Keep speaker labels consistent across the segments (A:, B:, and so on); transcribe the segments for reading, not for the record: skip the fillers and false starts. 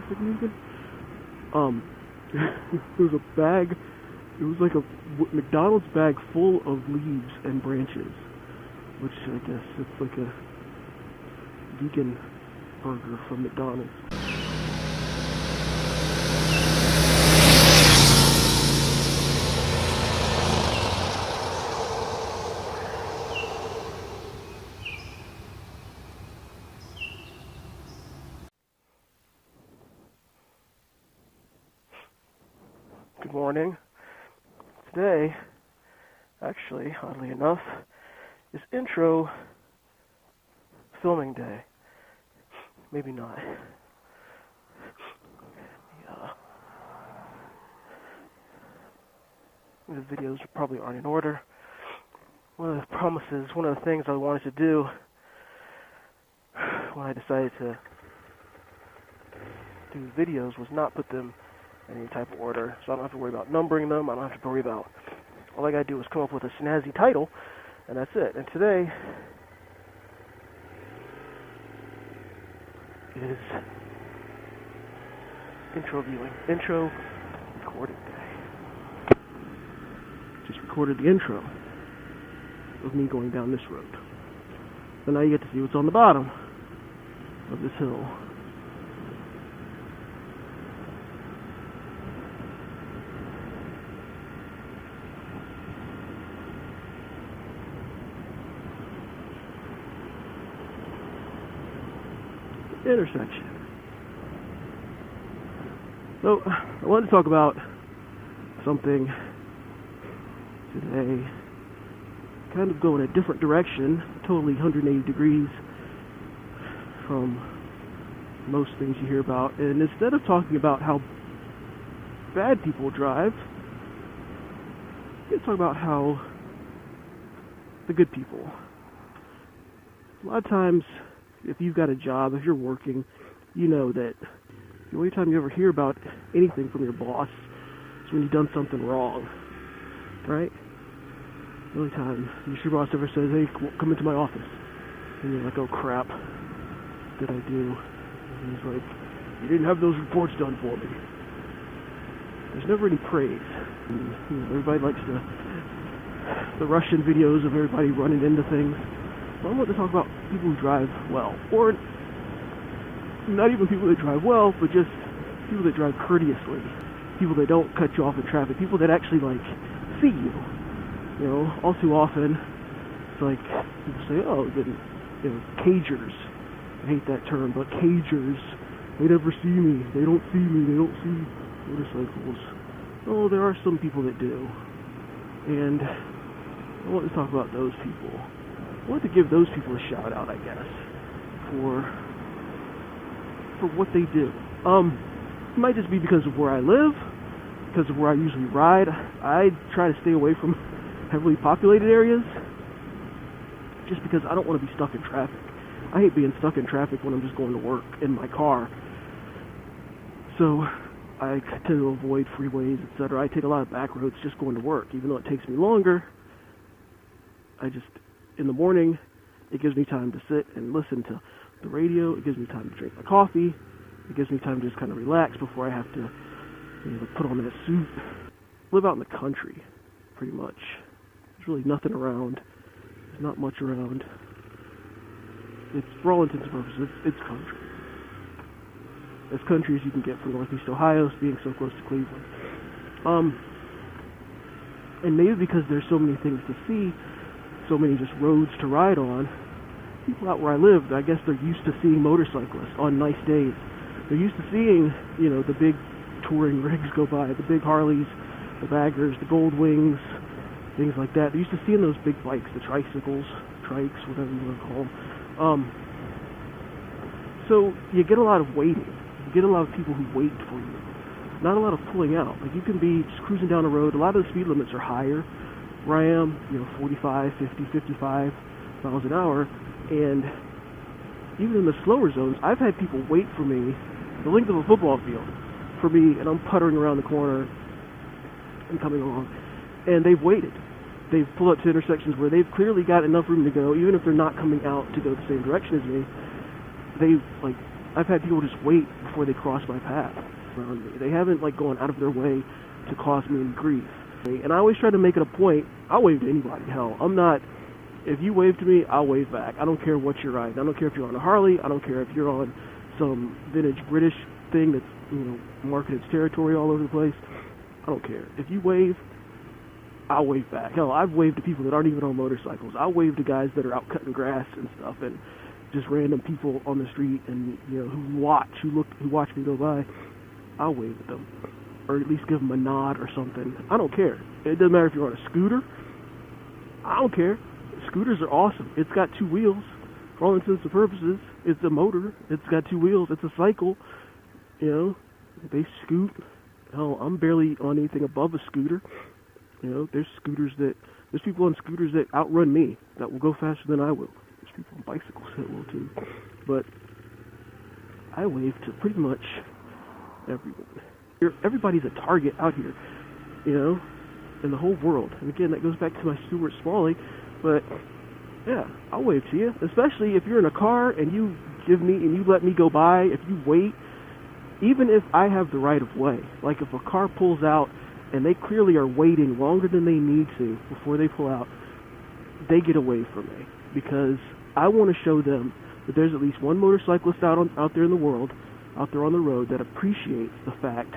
A: Copenhagen. There was a bag. It was like a McDonald's bag full of leaves and branches, which I guess it's like a vegan burger from McDonald's. Good morning. Today, actually, oddly enough, is intro filming day. Maybe not. The videos probably aren't in order. One of the things I wanted to do when I decided to do videos was not put them in any type of order, so I don't have to worry about numbering them. I don't have to worry about. All I gotta do is come up with a snazzy title, and that's it. And today is intro recording day. Just recorded the intro of me going down this road. So now you get to see what's on the bottom of this hill. Intersection. So, I wanted to talk about something today, kind of go in a different direction, totally 180 degrees from most things you hear about, and instead of talking about how bad people drive, I'm going to talk about how the good people. A lot of times, if you've got a job, if you're working, you know that the only time you ever hear about anything from your boss is when you've done something wrong, right? The only time your boss ever says, hey, come into my office. And you're like, oh crap, what did I do? And he's like, you didn't have those reports done for me. There's never any praise. And, everybody likes the Russian videos of everybody running into things. Well, I want to talk about people who drive well, or not even people that drive well, but just people that drive courteously, people that don't cut you off in traffic, people that actually see you. All too often, it's like people say, "Oh, then cagers." I hate that term, but cagers, they never see me. They don't see me. They don't see motorcycles. Oh, there are some people that do, and I want to talk about those people. I want to give those people a shout out, I guess, for what they do. It might just be because of where I live, because of where I usually ride. I try to stay away from heavily populated areas, just because I don't want to be stuck in traffic. I hate being stuck in traffic when I'm just going to work in my car. So I tend to avoid freeways, etc. I take a lot of back roads just going to work, even though it takes me longer. In the morning, it gives me time to sit and listen to the radio. It gives me time to drink my coffee. It gives me time to just kind of relax before I have to put on that suit. Live out in the country, pretty much. There's really nothing around. There's not much around. It's, for all intents and purposes, it's country. As country as you can get from Northeast Ohio, being so close to Cleveland. And maybe because there's so many things to see, so many just roads to ride on, people out where I live, I guess they're used to seeing motorcyclists on nice days. They're used to seeing, the big touring rigs go by, the big Harleys, the baggers, the gold wings, things like that. They're used to seeing those big bikes, the tricycles, trikes, whatever you want to call them. So you get a lot of waiting. You get a lot of people who wait for you. Not a lot of pulling out. Like, you can be just cruising down the road. A lot of the speed limits are higher. Where I am, 45, 50, 55 miles an hour, and even in the slower zones, I've had people wait for me the length of a football field for me, and I'm puttering around the corner and coming along, and they've waited. They've pulled up to intersections where they've clearly got enough room to go, even if they're not coming out to go the same direction as me. I've had people just wait before they cross my path around me. They haven't like gone out of their way to cause me any grief. And I always try to make it a point. I'll wave to anybody. Hell, I'm not. If you wave to me, I'll wave back. I don't care what you're riding. I don't care if you're on a Harley. I don't care if you're on some vintage British thing that's, you know, marking its territory all over the place. I don't care. If you wave, I'll wave back. Hell, I've waved to people that aren't even on motorcycles. I'll wave to guys that are out cutting grass and stuff, and just random people on the street, and you know, who watch me go by. I'll wave at them, or at least give them a nod or something. I don't care. It doesn't matter if you're on a scooter. I don't care. Scooters are awesome. It's got two wheels. For all intents and purposes, it's a motor. It's got two wheels. It's a cycle. You know, they scoot. Hell, I'm barely on anything above a scooter. You know, there's people on scooters that outrun me, that will go faster than I will. There's people on bicycles that will too. But I wave to pretty much everyone. Everybody's a target out here, you know, in the whole world. And again, that goes back to my Stuart Smalley. But yeah, I'll wave to you, especially if you're in a car and you let me go by. If you wait, even if I have the right of way, like if a car pulls out and they clearly are waiting longer than they need to before they pull out, they get away from me, because I want to show them that there's at least one motorcyclist out there in the world, out there on the road, that appreciates the fact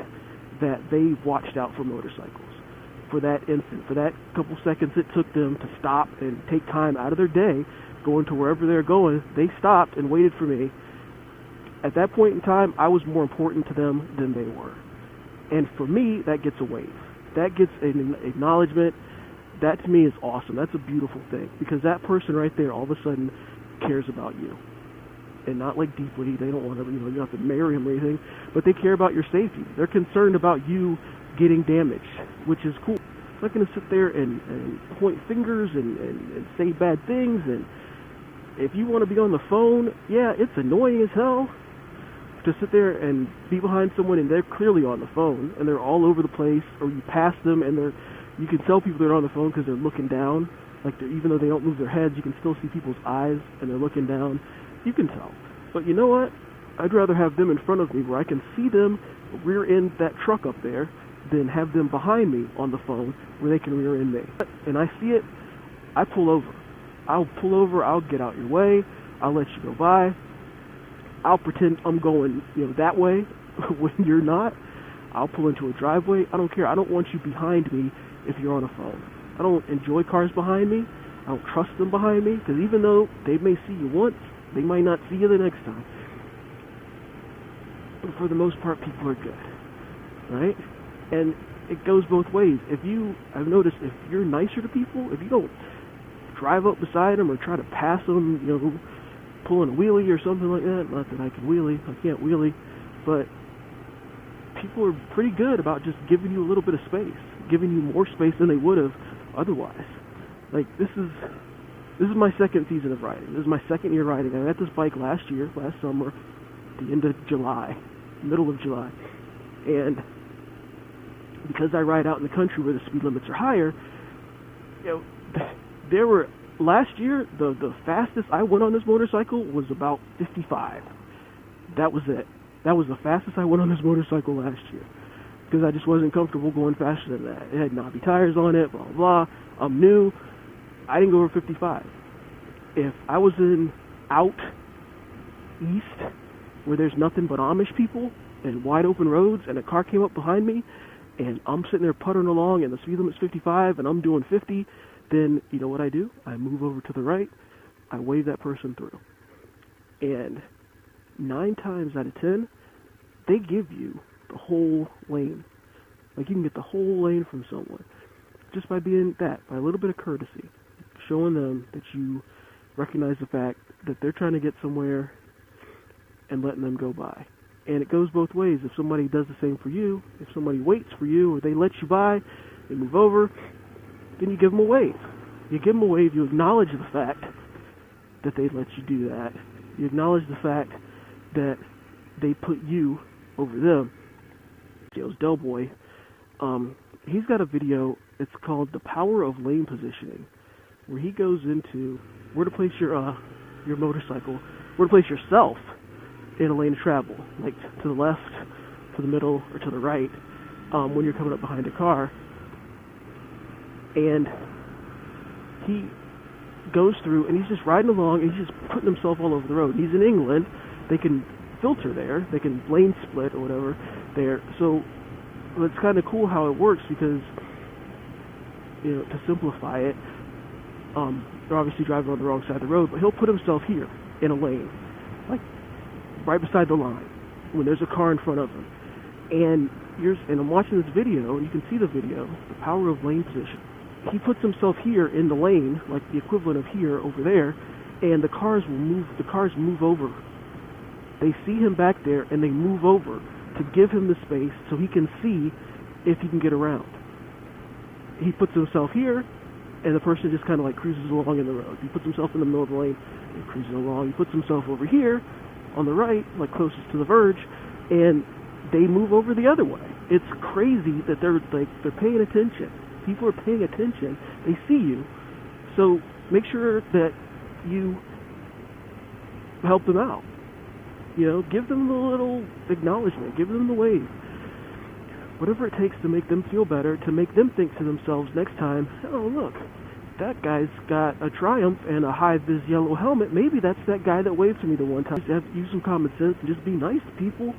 A: that they watched out for motorcycles. For that instant, for that couple seconds it took them to stop and take time out of their day, going to wherever they're going, they stopped and waited for me. At that point in time, I was more important to them than they were. And for me, that gets a wave. That gets an acknowledgement. That to me is awesome. That's a beautiful thing, because that person right there all of a sudden cares about you. And not like deeply, they don't want to, you know, you don't have to marry them or anything, but they care about your safety. They're concerned about you getting damaged, which is cool. I'm not going to sit there and point fingers and say bad things. And if you want to be on the phone, yeah, it's annoying as hell to sit there and be behind someone and they're clearly on the phone and they're all over the place, or you pass them and you can tell people they're on the phone because they're looking down. Like, even though they don't move their heads, you can still see people's eyes and they're looking down. You can tell. But you know what? I'd rather have them in front of me where I can see them rear end that truck up there than have them behind me on the phone where they can rear end me. And I see it, I pull over. I'll pull over, I'll get out your way, I'll let you go by. I'll pretend I'm going, you know, that way when you're not. I'll pull into a driveway. I don't care. I don't want you behind me if you're on a phone. I don't enjoy cars behind me. I don't trust them behind me, because even though they may see you once, they might not see you the next time. But for the most part, people are good, right? And it goes both ways. I've noticed, if you're nicer to people, if you don't drive up beside them or try to pass them, you know, pulling a wheelie or something like that. Not that I can wheelie, I can't wheelie, but people are pretty good about just giving you a little bit of space, giving you more space than they would have otherwise. Like, this is my second season of riding. This is my second year riding. I got this bike last summer, at the end of July, middle of July, and because I ride out in the country where the speed limits are higher, you know, last year, the fastest I went on this motorcycle was about 55. That was it. That was the fastest I went on this motorcycle last year, because I just wasn't comfortable going faster than that. It had knobby tires on it, blah, blah, blah. I'm new. I didn't go over 55. If I was out east where there's nothing but Amish people and wide open roads, and a car came up behind me, and I'm sitting there puttering along and the speed limit's 55 and I'm doing 50, then you know what I do? I move over to the right, I wave that person through. And 9 times out of 10, they give you the whole lane. Like, you can get the whole lane from someone just by being that, by a little bit of courtesy, showing them that you recognize the fact that they're trying to get somewhere and letting them go by. And it goes both ways. If somebody does the same for you, if somebody waits for you, or they let you by, they move over, then you give them a wave. You give them a wave, you acknowledge the fact that they let you do that. You acknowledge the fact that they put you over them. James Delboy, he's got a video, it's called The Power of Lane Positioning, where he goes into where to place your motorcycle, where to place yourself in a lane of travel, like to the left, to the middle, or to the right, when you're coming up behind a car. And he goes through, and he's just riding along, and he's just putting himself all over the road. He's in England. They can filter there. They can lane split or whatever there. So it's kind of cool how it works because, you know, to simplify it, they're obviously driving on the wrong side of the road, but he'll put himself here in a lane, like right beside the line when there's a car in front of him. And I'm watching this video, and you can see the video, the power of lane position. He puts himself here in the lane, like the equivalent of here over there, and the cars move over. They see him back there, and they move over to give him the space so he can see if he can get around. He puts himself here, and the person just kind of like cruises along in the road. He puts himself in the middle of the lane and cruising along. He puts himself over here on the right, like closest to the verge, and they move over the other way. It's crazy that they're paying attention. People are paying attention. They see you. So make sure that you help them out. You know, give them the little acknowledgement. Give them the wave. Whatever it takes to make them feel better, to make them think to themselves next time, oh, look, that guy's got a Triumph and a high-vis yellow helmet. Maybe that's that guy that waved to me the one time. Just use some common sense and just be nice to people.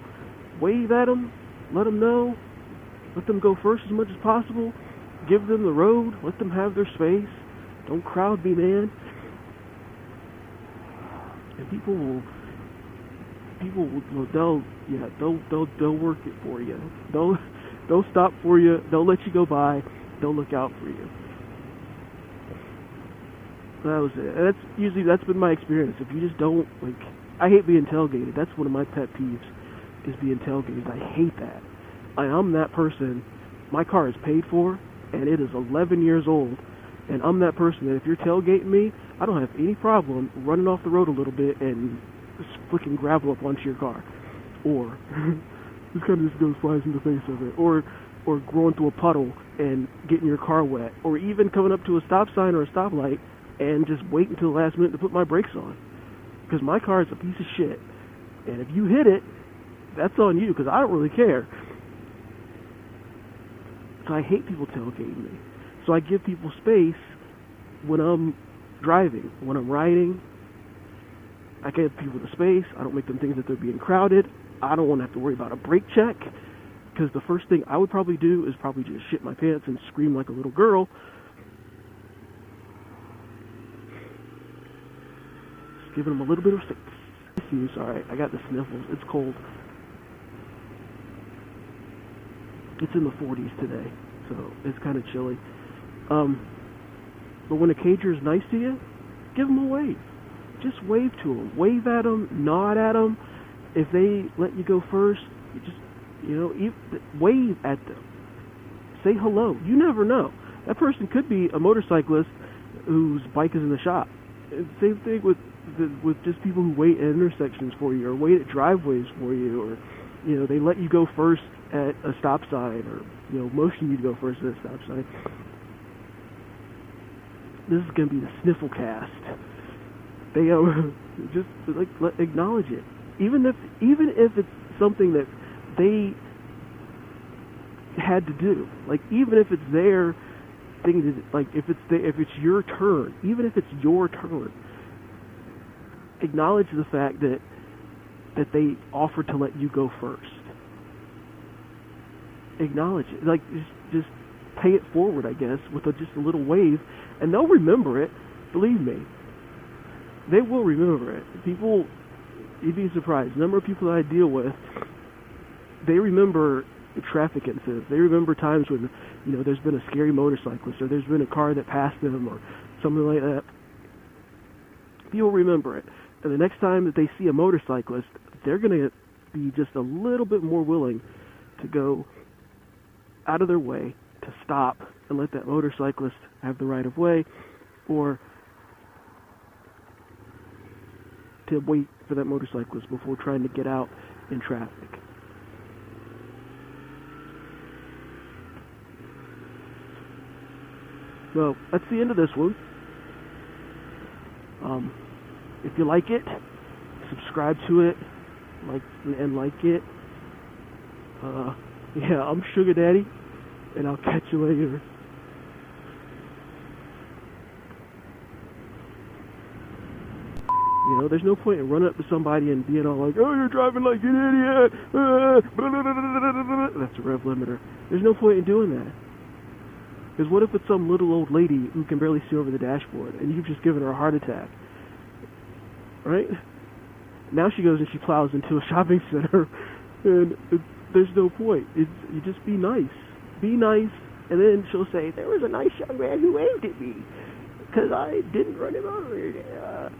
A: Wave at them. Let them know. Let them go first as much as possible. Give them the road. Let them have their space. Don't crowd me, man. And people will they'll work it for you. They'll stop for you. They'll let you go by. They'll look out for you. That was it. That's been my experience. If you just don't, like, I hate being tailgated. That's one of my pet peeves, is being tailgated. I hate that. I'm that person. My car is paid for, and it is 11 years old, and I'm that person that if you're tailgating me, I don't have any problem running off the road a little bit and flicking gravel up onto your car, or just kind of just goes flies in the face of it, or going through a puddle and getting your car wet, or even coming up to a stop sign or a stoplight and just wait until the last minute to put my brakes on, because my car is a piece of shit, and if you hit it, that's on you, because I don't really care. So I hate people tailgating me. So I give people space when I'm driving, when I'm riding. I give people the space. I don't make them think that they're being crowded. I don't want to have to worry about a brake check, because the first thing I would probably do is probably just shit my pants and scream like a little girl. Just giving them a little bit of space. Sorry, I got the sniffles. It's cold. It's in the 40s today, so it's kind of chilly. But when a cager is nice to you, give them a wave. Just wave to them. Wave at them. Nod at them. If they let you go first, you just, wave at them. Say hello. You never know. That person could be a motorcyclist whose bike is in the shop. Same thing with just people who wait at intersections for you, or wait at driveways for you, or they let you go first at a stop sign, or motion you to go first at a stop sign. This is going to be the sniffle cast. They just acknowledge it, even if it's something that they had to do. Like, even if it's their thing to, like, if it's your turn, even if it's your turn, acknowledge the fact that they offered to let you go first. Acknowledge it. Like, just pay it forward, I guess, with just a little wave, and they'll remember it. Believe me, they will remember it. People, you'd be surprised. The number of people that I deal with, they remember traffic incidents. They remember times when, there's been a scary motorcyclist, or there's been a car that passed them, or something like that. People remember it. And the next time that they see a motorcyclist, they're going to be just a little bit more willing to go out of their way to stop and let that motorcyclist have the right of way, or to wait for that motorcyclist before trying to get out in traffic. Well, that's the end of this one. If you like it, subscribe to it, like it. Yeah, I'm Sugar Daddy, and I'll catch you later. You know, there's no point in running up to somebody and being all like, oh, you're driving like an idiot. That's a rev limiter. There's no point in doing that. Because what if it's some little old lady who can barely see over the dashboard and you've just given her a heart attack? Right? Now she goes and she plows into a shopping center, and there's no point. You just be nice. Be nice, and then she'll say, there was a nice young man who waved at me because I didn't run him over.